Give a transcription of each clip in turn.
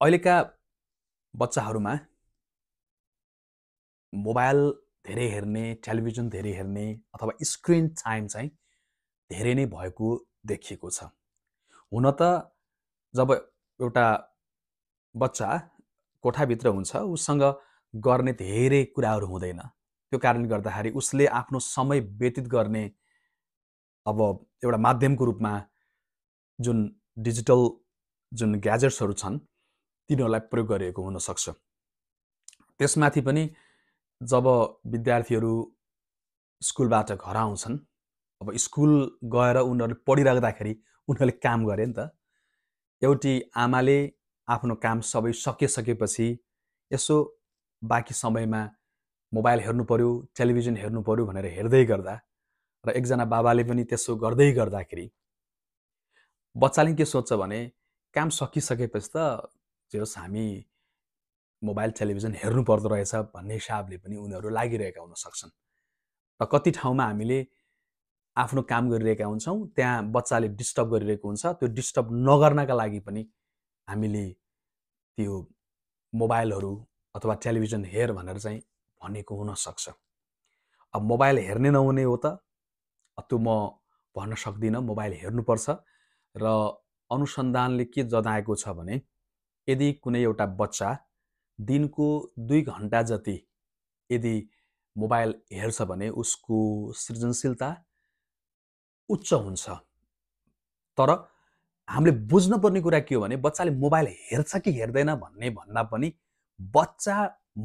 अहिलेका बच्चाहरूमा मोबाइल धेरै हेर्ने, टेलिभिजन धेरै हेर्ने अथवा स्क्रिन टाइम चाहिँ धेरै नै भएको देखिएको छ। हुन त जब एउटा बच्चा कोठाभित्र हुन्छ, उसँग गर्ने धेरै कुराहरू हुँदैन। त्यो कारणले गर्दाखेरि उसले आफ्नो समय व्यतीत गर्ने अब एउटा माध्यमको रूपमा जुन डिजिटल जुन ग्याजेट्सहरू छन्, तिनीहरूलाई प्रयोग गरिएको हुन सक्छ। त्यसमाथि पनि जब विद्यार्थीहरू स्कुलबाट घर आउँछन्, अब स्कुल गएर उनीहरूले पढिराख्दाखेरि उनीहरूले काम गरे नि त। एउटी आमाले आफ्नो काम सबै सकिसकेपछि यसो बाँकी समयमा मोबाइल हेर्नु पर्यो, टेलिभिजन हेर्नु पर्यो भनेर हेर्दै गर्दा र एकजना बाबाले पनि त्यसो गर्दै गर्दाखेरि बच्चाले के सोच्छ भने काम सकिसकेपछि त जे होस् हामी मोबाइल टेलिभिजन हेर्नु पर्दो रहेछ भन्ने हिसाबले पनि उनीहरू लागिरहेका हुन सक्छन्। र कति ठाउँमा हामीले आफ्नो काम गरिरहेका हुन्छौँ, त्यहाँ बच्चाले डिस्टर्ब गरिरहेको हुन्छ, त्यो डिस्टर्ब नगर्नका लागि पनि हामीले त्यो मोबाइलहरू अथवा टेलिभिजन हेर भनेर चाहिँ भनेको हुन सक्छ। अब मोबाइल हेर्ने नहुने हो त त्यो म भन्न सक्दिनँ। मोबाइल हेर्नुपर्छ र अनुसन्धानले के जनाएको छ भने यदि कुनै एउटा बच्चा दिनको 2 घण्टा जति यदि मोबाइल हेर्छ भने उसको सृजनशीलता उच्च हुन्छ। तर हामीले बुझ्नुपर्ने कुरा के हो भने बच्चाले मोबाइल हेर्छ कि हेर्दैन भन्ने भन्दा पनि बच्चा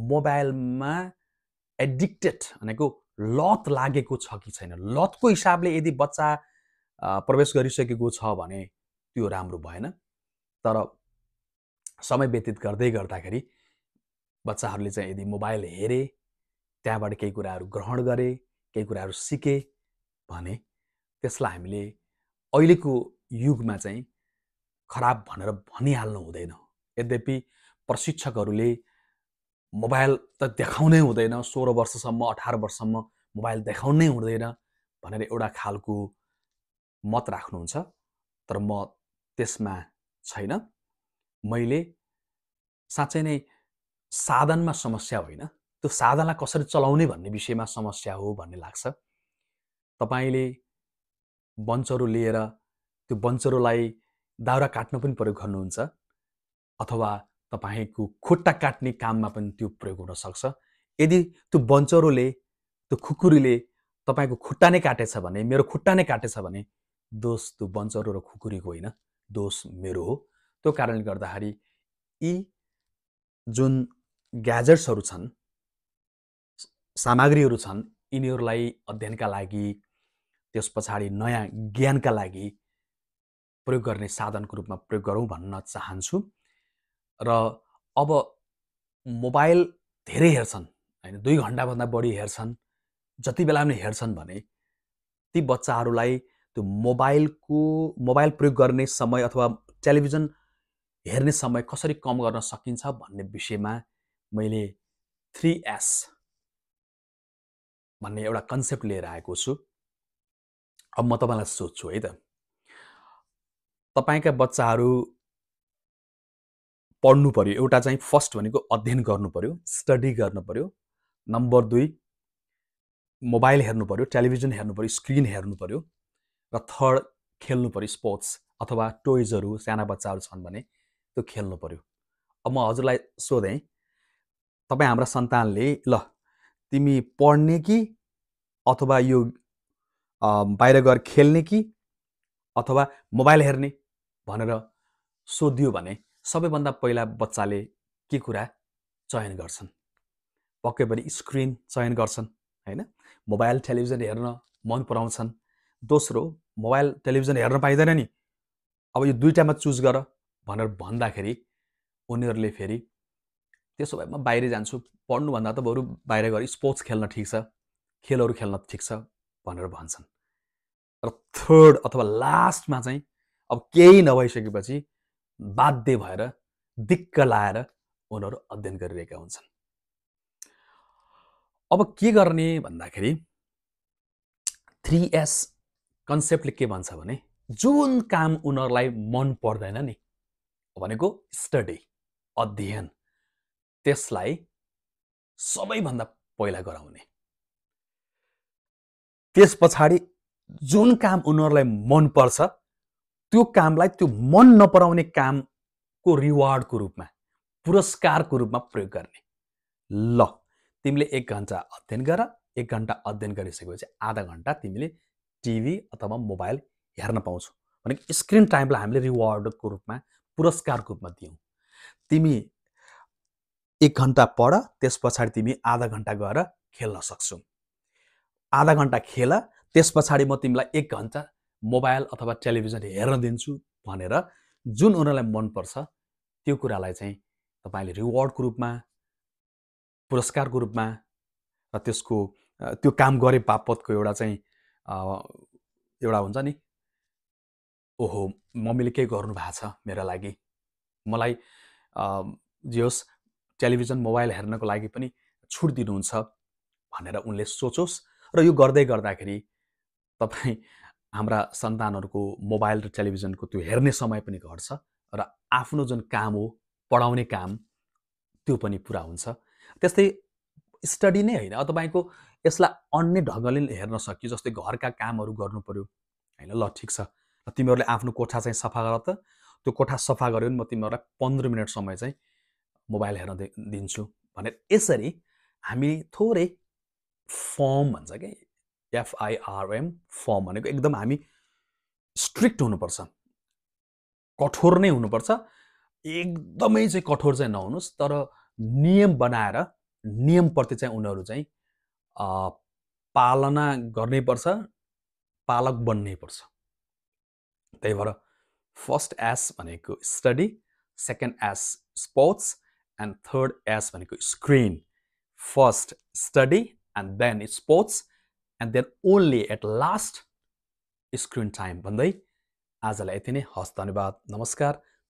मोबाइलमा एडिक्टेड भनेको लत लागेको छ कि छैन। लतको हिसाबले यदि बच्चा प्रवेश गरिसकेको छ भने त्यो राम्रो भएन। तर समय व्यतीत गर्दै गर्दाखेरि बच्चाहरूले चाहिँ यदि मोबाइल हेरे, त्यहाँबाट केही कुराहरू ग्रहण गरे, केही कुराहरू सिके भने त्यसलाई हामीले अहिलेको युगमा चाहिँ खराब भनेर भनिहाल्नु हुँदैन। यद्यपि प्रशिक्षकहरूले मोबाइल त देखाउनै हुँदैन, 16 वर्षसम्म 18 वर्षसम्म मोबाइल देखाउनै हुँदैन भनेर एउटा खालको मत राख्नुहुन्छ। तर म त्यसमा छैन। मैले साँच्चै नै साधनमा समस्या होइन, त्यो साधनलाई कसरी चलाउने भन्ने विषयमा समस्या हो भन्ने लाग्छ। तपाईँले बन्चरो लिएर त्यो बन्चरोलाई दाउरा काट्न पनि प्रयोग गर्नुहुन्छ अथवा तपाईँको खुट्टा काट्ने काममा पनि त्यो प्रयोग हुन सक्छ। यदि त्यो बन्चरोले, त्यो खुकुरीले तपाईँको खुट्टा नै काटेछ भने, मेरो खुट्टा नै काटेछ भने दोष त्यो बन्चरो र खुकुरीको होइन, दोष मेरो हो। त्यो कारणले गर्दाखेरि यी जुन ग्याजेट्सहरू छन्, सामग्रीहरू छन्, यिनीहरूलाई अध्ययनका लागि, त्यस पछाडि नयाँ ज्ञानका लागि प्रयोग गर्ने साधनको रूपमा प्रयोग गरौँ भन्न चाहन्छु। र अब मोबाइल धेरै हेर्छन् हैन, 2 घण्टाभन्दा बढी हेर्छन्, जति बेला पनि हेर्छन् भने ती बच्चाहरूलाई त्यो मोबाइल प्रयोग गर्ने समय अथवा टेलिभिजन हेर्ने समय कसरी कम गर्न सकिन्छ भन्ने विषयमा मैले 3S भन्ने एउटा कन्सेप्ट लिएर आएको छु। अब म तपाईँलाई सोध्छु है त, तपाईँका बच्चाहरू पढ्नु पर्यो। एउटा चाहिँ फर्स्ट भनेको अध्ययन गर्नु पर्यो, स्टडी गर्नु पर्यो। नम्बर 2 मोबाइल हेर्नु पर्यो, टेलिभिजन हेर्नु पर्यो, स्क्रिन हेर्नु पर्यो। र थर्ड खेल्नु पर्यो, स्पोर्ट्स अथवा टोइजहरू साना बच्चाहरू छन् भने त्यो खेल्नु पर्यो। अब म हजुरलाई सोधेँ, तपाईँ हाम्रा सन्तानले ल तिमी पढ्ने कि अथवा यो बाहिर गएर खेल्ने कि अथवा मोबाइल हेर्ने भनेर सोधियो भने सबैभन्दा पहिला बच्चाले के कुरा चयन गर्छन्? पक्कै पनि स्क्रिन चयन गर्छन् हैन? मोबाइल टेलिभिजन हेर्न मन पराउँछन्। दोस्रो, मोबाइल टेलिभिजन हेर्न पाइँदैन नि, अब यो दुईटामा चुज गर भनेर भन्दाखेरि उनीहरूले फेरि त्यसो भए म बाहिर जान्छु, पढ्नुभन्दा त बरु बाहिर गएर स्पोर्ट्स खेल्न ठिक छ, खेलहरू खेल्न ठिक छ भनेर भन्छन्। र थर्ड अथवा लास्टमा चाहिँ अब केही नभइसकेपछि बाध्य भएर दिक्क लाएर उनीहरू अध्ययन गरिरहेका हुन्छन्। अब के गर्ने भन्दाखेरि 3S कन्सेप्टले के भन्छ भने जुन काम उनीहरूलाई मन पर्दैन नि भनेको स्टडी, अध्ययन त्यसलाई सबैभन्दा पहिला गराउने। त्यस पछाडि जुन काम उनीहरूलाई मन पर्छ त्यो कामलाई त्यो मन नपराउने कामको रिवार्डको रूपमा, पुरस्कारको रूपमा प्रयोग गर्ने। ल तिमीले 1 घण्टा अध्ययन गर, 1 घण्टा अध्ययन गरिसकेपछि आधा घण्टा तिमीले टिभी अथवा मोबाइल हेर्न पाउँछौ भने स्क्रिन टाइमलाई हामीले रिवार्डको रूपमा, पुरस्कारको रूपमा दियौँ। तिमी 1 घण्टा पढ, त्यस पछाडि तिमी आधा घण्टा गएर खेल्न सक्छौ। आधा घण्टा खेल, त्यस पछाडि म तिमीलाई 1 घण्टा मोबाइल अथवा टेलिभिजन हेर्न दिन्छु भनेर जुन उनीहरूलाई मनपर्छ त्यो कुरालाई चाहिँ तपाईँले रिवार्डको रूपमा, पुरस्कारको रूपमा र त्यसको त्यो काम गरे बापतको एउटा चाहिँ एउटा हुन्छ नि, ओहो मम्मीले के गर्नु भएको छ मेरो लागि, मलाई जे होस् टेलिभिजन मोबाइल हेर्नको लागि पनि छुट दिनुहुन्छ भनेर उनले सोचोस्। र यो गर्दै गर्दाखेरि तपाईँ हाम्रा सन्तानहरूको मोबाइल र टेलिभिजनको त्यो हेर्ने समय पनि घट्छ र आफ्नो जुन काम हो, पढाउने काम, त्यो पनि पुरा हुन्छ। त्यस्तै स्टडी नै होइन, तपाईँको यसलाई अन्य ढङ्गले हेर्न सकियो। जस्तै घरका कामहरू गर्नु पर्यो होइन, ल ठिक छ, तिमीहरूले आफ्नो कोठा चाहिँ सफा गर त, त्यो कोठा सफा गऱ्यो भने म तिमीहरूलाई 15 मिनट समय चाहिँ मोबाइल हेर्न दिन्छु भनेर यसरी हामी थोरै फर्म भन्छ कि, FIRM, फर्म भनेको एकदम हामी स्ट्रिक्ट हुनुपर्छ, कठोर नै हुनुपर्छ। एकदमै चाहिँ कठोर चाहिँ नहुनुहोस्, तर नियम बनाएर नियमप्रति चाहिँ उनीहरू चाहिँ पालना गर्नै पर्छ, पालक बन्नै पर्छ। त्यही भएर फर्स्ट एस भनेको study, second S sports and third S भनेको screen. First study and then sports and then only at last screen time भन्दै आजलाई यति नै। हस्, धन्यवाद, नमस्कार।